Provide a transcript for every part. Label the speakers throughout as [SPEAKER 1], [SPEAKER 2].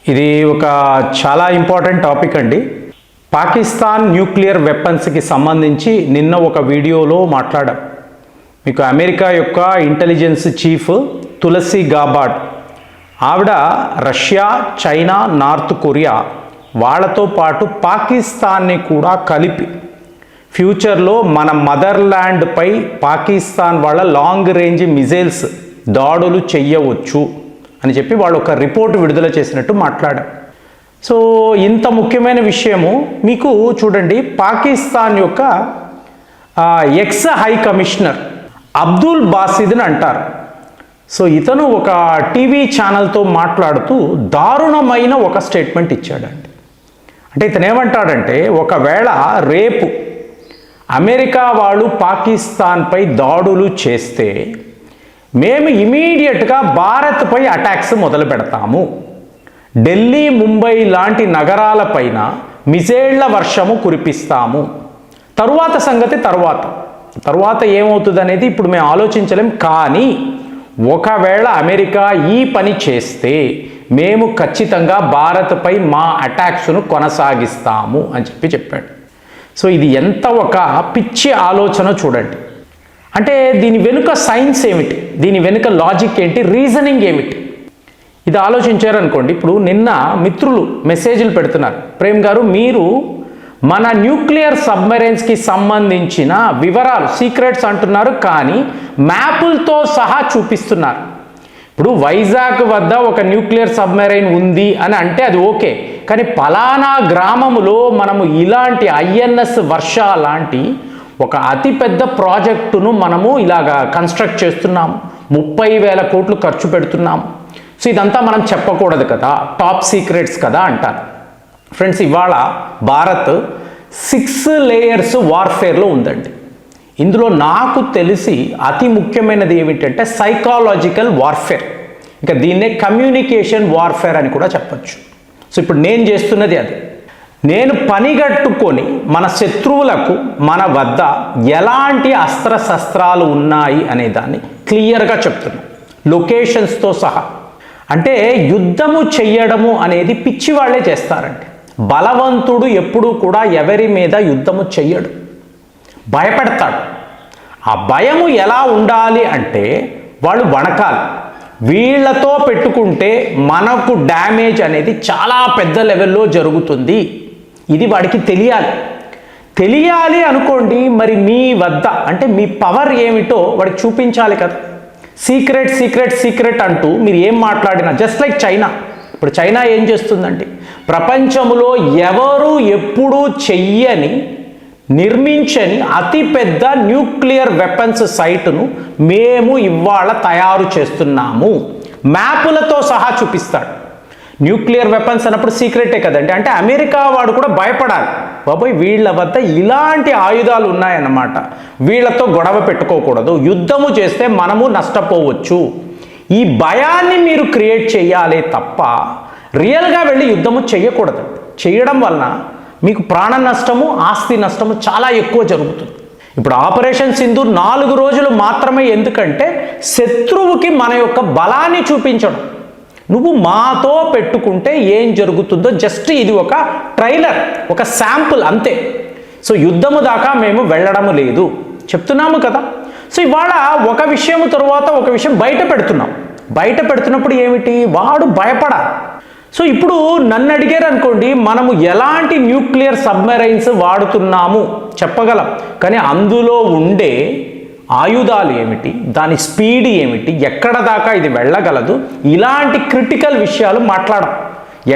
[SPEAKER 1] ఇది ఒక చాలా ఇంపార్టెంట్ టాపిక్ అండి. పాకిస్తాన్ న్యూక్లియర్ వెపన్స్కి సంబంధించి నిన్న ఒక వీడియోలో మాట్లాడాం. మీకు అమెరికా యొక్క ఇంటెలిజెన్స్ చీఫ్ తులసి గాబార్డ్ ఆవిడ రష్యా, చైనా, నార్త్ కొరియా వాళ్ళతో పాటు పాకిస్తాన్ని కూడా కలిపి ఫ్యూచర్లో మన మదర్ల్యాండ్పై పాకిస్తాన్ వాళ్ళ లాంగ్ రేంజ్ మిజైల్స్ దాడులు చెయ్యవచ్చు అని చెప్పి వాళ్ళు ఒక రిపోర్ట్ విడుదల చేసినట్టు మాట్లాడారు. సో ఇంత ముఖ్యమైన విషయము మీకు చూడండి, పాకిస్తాన్ యొక్క ఎక్స్ హై కమిషనర్ అబ్దుల్ బాసిద్ని అంటారు. సో ఇతను ఒక టీవీ ఛానల్తో మాట్లాడుతూ దారుణమైన ఒక స్టేట్మెంట్ ఇచ్చాడండి. అంటే ఇతను ఏమంటాడంటే, ఒకవేళ రేపు అమెరికా వాళ్ళు పాకిస్తాన్పై దాడులు చేస్తే మేము ఇమీడియట్గా భారత్పై అటాక్స్ మొదలు పెడతాము, ఢిల్లీ, ముంబై లాంటి నగరాలపైన మిజైళ్ల వర్షము కురిపిస్తాము. తరువాత సంగతి తరువాత ఏమవుతుంది అనేది ఇప్పుడు మేము ఆలోచించలేం. కానీ ఒకవేళ అమెరికా ఈ పని చేస్తే మేము ఖచ్చితంగా భారత్పై మా అటాక్స్ను కొనసాగిస్తాము అని చెప్పాడు. సో ఇది ఎంత ఒక పిచ్చి ఆలోచన చూడండి. అంటే దీని వెనుక సైన్స్ ఏమిటి, దీని వెనుక లాజిక్ ఏంటి, రీజనింగ్ ఏమిటి, ఇది ఆలోచించారనుకోండి. ఇప్పుడు నిన్న మిత్రులు మెసేజ్లు పెడుతున్నారు, ప్రేమ్ గారు మీరు మన న్యూక్లియర్ సబ్మెరైన్స్కి సంబంధించిన వివరాలు సీక్రెట్స్ అంటున్నారు, కానీ మ్యాపులతో సహా చూపిస్తున్నారు. ఇప్పుడు వైజాగ్ వద్ద ఒక న్యూక్లియర్ సబ్మెరైన్ ఉంది అని అంటే అది ఓకే, కానీ పలానా గ్రామములో మనము ఇలాంటి ఐఎన్ఎస్ వర్ష లాంటి ఒక అతిపెద్ద ప్రాజెక్టును మనము ఇలాగా కన్స్ట్రక్ట్ చేస్తున్నాము, 30,000 కోట్లు ఖర్చు పెడుతున్నాము. సో ఇదంతా మనం చెప్పకూడదు కదా, టాప్ సీక్రెట్స్ కదా అంటారు. ఫ్రెండ్స్, ఇవాళ భారత్ 6 లేయర్స్ వార్ఫేర్లో ఉందండి. ఇందులో నాకు తెలిసి అతి ముఖ్యమైనది ఏమిటంటే సైకాలజికల్ వార్ఫేర్, ఇంకా దీన్నే కమ్యూనికేషన్ వార్ఫేర్ అని కూడా చెప్పచ్చు. సో ఇప్పుడు నేను చేస్తున్నది అది. నేను పనిగట్టుకొని మన శత్రువులకు మన వద్ద ఎలాంటి అస్త్రశస్త్రాలు ఉన్నాయి అనే దాన్ని క్లియర్గా చెప్తున్నాను, లొకేషన్స్తో సహా. అంటే యుద్ధము చెయ్యడము అనేది పిచ్చి వాళ్ళే చేస్తారండి. బలవంతుడు ఎప్పుడూ కూడా ఎవరి మీద యుద్ధము చెయ్యడు, భయపెడతాడు. ఆ భయము ఎలా ఉండాలి అంటే వాళ్ళు వణకాలి. వీళ్ళతో పెట్టుకుంటే మనకు డ్యామేజ్ అనేది చాలా పెద్ద లెవెల్లో జరుగుతుంది, ఇది వాడికి తెలియాలి అనుకోండి. మరి మీ వద్ద అంటే మీ పవర్ ఏమిటో వాడికి చూపించాలి కదా. సీక్రెట్ అంటూ మీరు ఏం మాట్లాడినా, జస్ట్ లైక్ చైనా. ఇప్పుడు చైనా ఏం చేస్తుందండి, ప్రపంచంలో ఎవరు ఎప్పుడూ చెయ్యని, నిర్మించని అతిపెద్ద న్యూక్లియర్ వెపన్స్ సైటును మేము ఇవాళ తయారు చేస్తున్నాము, మ్యాపులతో సహా చూపిస్తాడు. న్యూక్లియర్ వెపన్స్ అన్నప్పుడు సీక్రెటే కదండి. అంటే అమెరికా వాడు కూడా భయపడాలి, బాబోయ్ వీళ్ళ వద్ద ఇలాంటి ఆయుధాలు ఉన్నాయన్నమాట, వీళ్ళతో గొడవ పెట్టుకోకూడదు, యుద్ధము చేస్తే మనము నష్టపోవచ్చు. ఈ భయాన్ని మీరు క్రియేట్ చేయాలి తప్ప రియల్గా వెళ్ళి యుద్ధము చేయకూడదు. చేయడం వలన మీకు ప్రాణ నష్టము, ఆస్తి నష్టము చాలా ఎక్కువ జరుగుతుంది. ఇప్పుడు ఆపరేషన్ సింధూర్ 4 రోజులు మాత్రమే, ఎందుకంటే శత్రువుకి మన యొక్క బలాన్ని చూపించడం. నువ్వు మాతో పెట్టుకుంటే ఏం జరుగుతుందో జస్ట్ ఇది ఒక ట్రైలర్, ఒక శాంపుల్ అంతే. సో యుద్ధము దాకా మేము వెళ్ళడము లేదు చెప్తున్నాము కదా. సో ఇవాళ ఒక విషయం తర్వాత ఒక విషయం బయట పెడుతున్నప్పుడు ఏమిటి, వాడు భయపడాలి. సో ఇప్పుడు నన్ను అడిగారు అనుకోండి, మనము ఎలాంటి న్యూక్లియర్ సబ్మెరైన్స్ వాడుతున్నాము చెప్పగలం, కానీ అందులో ఉండే ఆయుధాలు ఏమిటి, దాని స్పీడ్ ఏమిటి, ఎక్కడ దాకా ఇది వెళ్ళగలదు, ఇలాంటి క్రిటికల్ విషయాలు మాట్లాడం.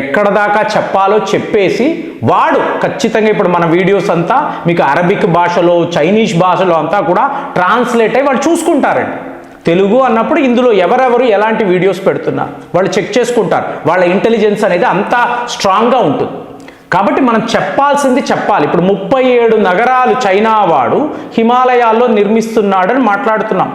[SPEAKER 1] ఎక్కడ దాకా చెప్పాలో చెప్పేసి వాడు ఖచ్చితంగా ఇప్పుడు మన వీడియోస్ అంతా మీకు అరబిక్ భాషలో, చైనీస్ భాషలో అంతా కూడా ట్రాన్స్లేట్ అయ్యి వాళ్ళు చూసుకుంటారండి. తెలుగు అన్నప్పుడు ఇందులో ఎవరెవరు ఎలాంటి వీడియోస్ పెడుతున్నారు వాళ్ళు చెక్ చేసుకుంటారు. వాళ్ళ ఇంటెలిజెన్స్ అనేది అంతా స్ట్రాంగ్గా ఉంటుంది. కాబట్టి మనం చెప్పాల్సింది చెప్పాలి. ఇప్పుడు 37 నగరాలు చైనా వాడు హిమాలయాల్లో నిర్మిస్తున్నాడని మాట్లాడుతున్నాం.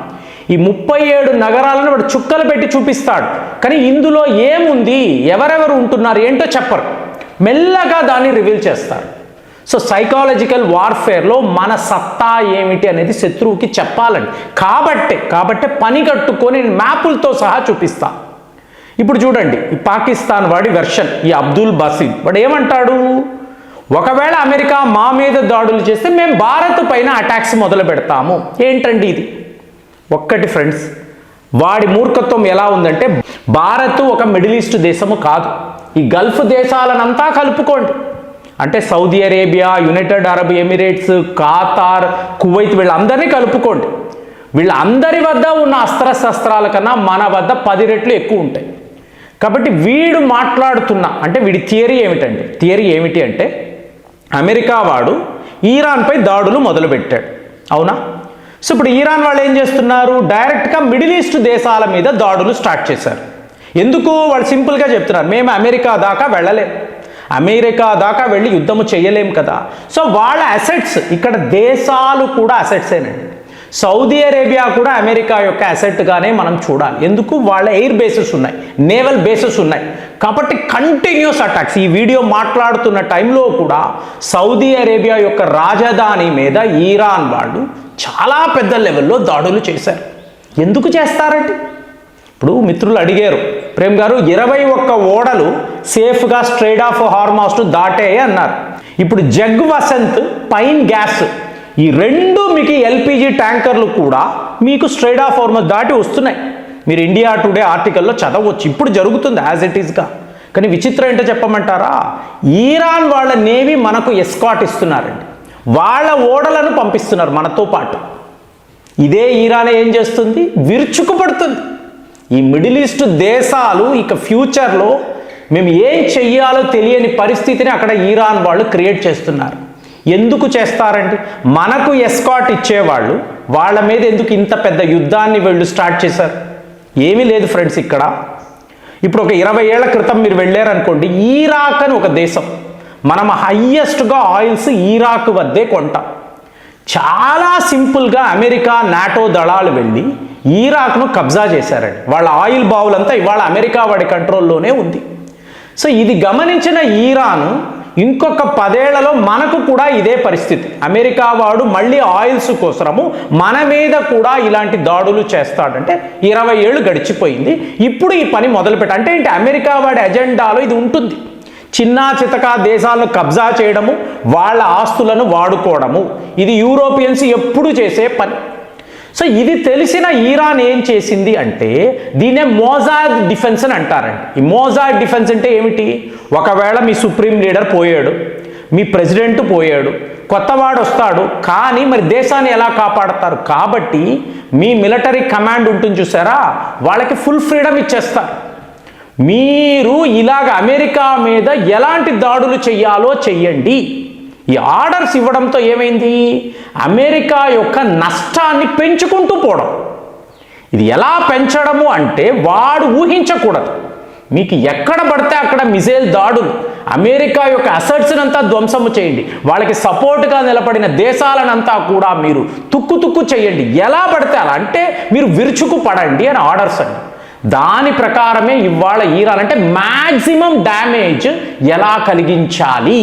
[SPEAKER 1] ఈ 37 నగరాలను వాడు చుక్కలు పెట్టి చూపిస్తాడు, కానీ ఇందులో ఏముంది, ఎవరెవరు ఉంటున్నారు ఏంటో చెప్పరు, మెల్లగా దాన్ని రివీల్ చేస్తారు. సో సైకాలజికల్ వార్ఫేర్లో మన సత్తా ఏమిటి అనేది శత్రువుకి చెప్పాలండి. కాబట్టే పని కట్టుకొని మ్యాపులతో సహా చూపిస్తా. ఇప్పుడు చూడండి, ఈ పాకిస్తాన్ వాడి వెర్షన్, ఈ అబ్దుల్ బసీద్ వాడు ఏమంటాడు, ఒకవేళ అమెరికా మా మీద దాడులు చేస్తే మేము భారత్ పైన అటాక్స్ మొదలు పెడతాము. ఏంటండి ఇది? ఒక్కటి ఫ్రెండ్స్, వాడి మూర్ఖత్వం ఎలా ఉందంటే, భారత్ ఒక మిడిల్ ఈస్ట్ దేశము కాదు, ఈ గల్ఫ్ దేశాలనంతా కలుపుకోండి. అంటే Saudi Arabia, United Arab Emirates, Qatar, Kuwait వీళ్ళందరినీ కలుపుకోండి. వీళ్ళందరి వద్ద ఉన్న అస్త్రశస్త్రాల కన్నా మన వద్ద 10 రెట్లు ఎక్కువ ఉంటాయి. కాబట్టి వీడు మాట్లాడుతున్న, అంటే వీడి థియరీ ఏమిటి అంటే అమెరికా వాడు ఈరాన్పై దాడులు మొదలుపెట్టాడు, అవునా? సో ఇప్పుడు ఈరాన్ వాళ్ళు ఏం చేస్తున్నారు, డైరెక్ట్గా మిడిల్ ఈస్ట్ దేశాల మీద దాడులు స్టార్ట్ చేశారు. ఎందుకు? వాళ్ళు సింపుల్గా చెప్తున్నారు, మేము అమెరికా దాకా వెళ్ళలేం, అమెరికా దాకా వెళ్ళి యుద్ధము చేయలేం కదా. సో వాళ్ళ అసెట్స్, ఇక్కడ దేశాలు కూడా అసెట్సేనండి. సౌదీ అరేబియా కూడా అమెరికా యొక్క అసెట్గానే మనం చూడాలి. ఎందుకు? వాళ్ళ ఎయిర్ బేసెస్ ఉన్నాయి, నేవల్ బేసెస్ ఉన్నాయి. కాబట్టి కంటిన్యూస్ అటాక్స్, ఈ వీడియో మాట్లాడుతున్న టైంలో కూడా సౌదీ అరేబియా యొక్క రాజధాని మీద ఈరాన్ వాళ్ళు చాలా పెద్ద లెవెల్లో దాడులు చేశారు. ఎందుకు చేస్తారంటే, ఇప్పుడు మిత్రులు అడిగారు, ప్రేమ్ గారు 21 ఓడలు సేఫ్గా స్ట్రైట్ ఆఫ్ హార్మోస్ దాటాయి అన్నారు. ఇప్పుడు జగ్ వసంత్, పైన్ గ్యాస్, ఈ రెండు మీకు ఎల్పిజి ట్యాంకర్లు కూడా మీకు స్ట్రైట్ ఆఫ్ హార్మోస్ దాటి వస్తున్నాయి. మీరు ఇండియా టుడే ఆర్టికల్లో చదవచ్చు, ఇప్పుడు జరుగుతుంది యాజ్ ఇట్ ఈస్గా. కానీ విచిత్రం ఏంటో చెప్పమంటారా, ఈరాన్ వాళ్ళ నేవీ మనకు ఎస్కాట్ ఇస్తున్నారండి, వాళ్ళ ఓడలను పంపిస్తున్నారు మనతో పాటు. ఇదే ఈరాన్ ఏం చేస్తుంది, విరుచుకుపడుతుంది. ఈ మిడిల్ ఈస్ట్ దేశాలు ఇక ఫ్యూచర్లో మేము ఏం చెయ్యాలో తెలియని పరిస్థితిని అక్కడ ఈరాన్ వాళ్ళు క్రియేట్ చేస్తున్నారు. ఎందుకు చేస్తారండి? మనకు ఎస్కాట్ ఇచ్చేవాళ్ళు వాళ్ళ మీద ఎందుకు ఇంత పెద్ద యుద్ధాన్ని వీళ్ళు స్టార్ట్ చేశారు? ఏమీ లేదు ఫ్రెండ్స్. ఇక్కడ ఇప్పుడు ఒక 20 ఏళ్ల క్రితం మీరు వెళ్ళారనుకోండి, ఈరాక్ అని ఒక దేశం, మనం హయ్యెస్ట్గా ఆయిల్స్ ఈరాక్ వద్దే కొంటాం. చాలా సింపుల్గా అమెరికా, నాటో దళాలు వెళ్ళి ఈరాక్ను కబ్జా చేశారండి. వాళ్ళ ఆయిల్ బావులంతా ఇవాళ అమెరికా వాడి కంట్రోల్లోనే ఉంది. సో ఇది గమనించిన ఈరాన్ ఇంకొక 10 ఏళ్లలో మనకు కూడా ఇదే పరిస్థితి, అమెరికా వాడు మళ్ళీ ఆయిల్స్ కోసము మన మీద కూడా ఇలాంటి దాడులు చేస్తాడంటే 20 ఏళ్ళు గడిచిపోయింది. ఇప్పుడు ఈ పని మొదలుపెట్ట అంటే ఏంటి, అమెరికా వాడి ఎజెండాలో ఇది ఉంటుంది. చిన్నా చితకా దేశాలను కబ్జా చేయడము, వాళ్ళ ఆస్తులను వాడుకోవడము, ఇది యూరోపియన్స్ ఎప్పుడు చేసే పని. సో ఇది తెలిసిన ఈరాన్ ఏం చేసింది అంటే, దీన్నే మోజాద్ డిఫెన్స్ అని అంటారండి. ఈ మోజాద్ డిఫెన్స్ అంటే ఏమిటి, ఒకవేళ మీ సుప్రీం లీడర్ పోయాడు, మీ ప్రెసిడెంట్ పోయాడు, కొత్తవాడు వస్తాడు, కానీ మరి దేశాన్ని ఎలా కాపాడతారు? కాబట్టి మీ మిలిటరీ కమాండ్ ఉంటుంది చూసారా, వాళ్ళకి ఫుల్ ఫ్రీడమ్ ఇచ్చేస్తారు. మీరు ఇలాగ అమెరికా మీద ఎలాంటి దాడులు చెయ్యాలో చెయ్యండి. ఈ ఆర్డర్స్ ఇవ్వడంతో ఏమైంది, అమెరికా యొక్క నష్టాన్ని పెంచుకుంటూ పోవడం. ఇది ఎలా పెంచడము అంటే, వాడు ఊహించకూడదు, మీకు ఎక్కడ పడితే అక్కడ మిసైల్ దాడులు, అమెరికా యొక్క అసెట్స్నంతా ధ్వంసము చేయండి, వాళ్ళకి సపోర్ట్గా నిలబడిన దేశాలనంతా కూడా మీరు తుక్కు చేయండి, ఎలా పడితే అలా, అంటే మీరు విరుచుకు పడండి అని ఆర్డర్స్ అండి. దాని ప్రకారమే ఇవాళ ఈరాన్ అంటే మ్యాక్సిమం డ్యామేజ్ ఎలా కలిగించాలి,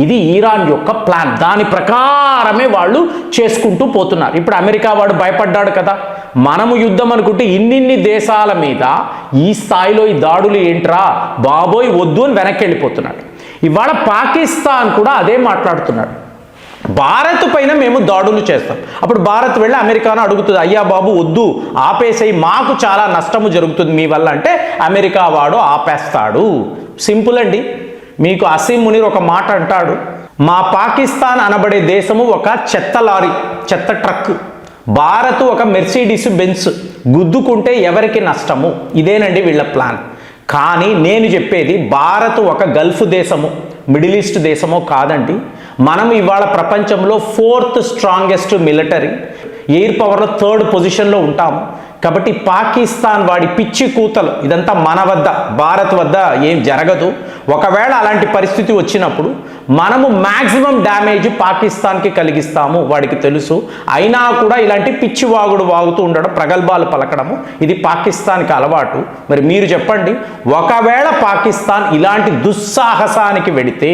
[SPEAKER 1] ఇది ఈరాన్ యొక్క ప్లాన్. దాని ప్రకారమే వాళ్ళు చేసుకుంటూ పోతున్నారు. ఇప్పుడు అమెరికా వాడు భయపడ్డాడు కదా, మనము యుద్ధం అనుకుంటే ఇన్నిన్ని దేశాల మీద ఈ స్థాయిలో ఈ దాడులు ఏంట్రా బాబోయ్ వద్దు అని వెనక్కి వెళ్ళిపోతున్నాడు. ఇవాళ పాకిస్తాన్ కూడా అదే మాట్లాడుతున్నాడు, భారత్ పైన మేము దాడులు చేస్తాం. అప్పుడు భారత్ వెళ్ళి అమెరికాను అడుగుతుంది, అయ్యా బాబు వద్దు ఆపేసేయి, మాకు చాలా నష్టము జరుగుతుంది మీ వల్ల అంటే అమెరికా వాడు ఆపేస్తాడు. సింపుల్ అండి. మీకు అసీం మునీర్ ఒక మాట అంటాడు, మా పాకిస్తాన్ అనబడే దేశము ఒక చెత్త లారీ, చెత్త ట్రక్, భారత్ ఒక మెర్సిడీస్ బెంజ్, గుద్దుకుంటే ఎవరికి నష్టము, ఇదేనండి వీళ్ళ ప్లాన్. కానీ నేను చెప్పేది, భారత్ ఒక గల్ఫ్ దేశము, మిడిల్ ఈస్ట్ దేశమో కాదండి. మనం ఇవాళ ప్రపంచంలో 4th స్ట్రాంగెస్ట్ మిలిటరీ, ఎయిర్ పవర్లో 3rd పొజిషన్లో ఉంటాము. కాబట్టి పాకిస్తాన్ వాడి పిచ్చి కూతలు ఇదంతా మన వద్ద, భారత్ వద్ద ఏం జరగదు. ఒకవేళ అలాంటి పరిస్థితి వచ్చినప్పుడు మనము మ్యాక్సిమం డ్యామేజ్ పాకిస్తాన్కి కలిగిస్తాము, వాడికి తెలుసు. అయినా కూడా ఇలాంటి పిచ్చి వాగుతూ ఉండడం, ప్రగల్భాలు పలకడము, ఇది పాకిస్తాన్కి అలవాటు. మరి మీరు చెప్పండి, ఒకవేళ పాకిస్తాన్ ఇలాంటి దుస్సాహసానికి వెడితే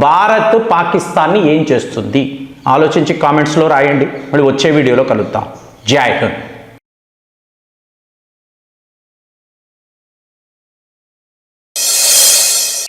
[SPEAKER 1] భారత్ పాకిస్తాన్ని ఏం చేస్తుంది? ఆలోచించి కామెంట్స్లో రాయండి. మళ్ళీ వచ్చే వీడియోలో కలుద్దాం. జై హింద్.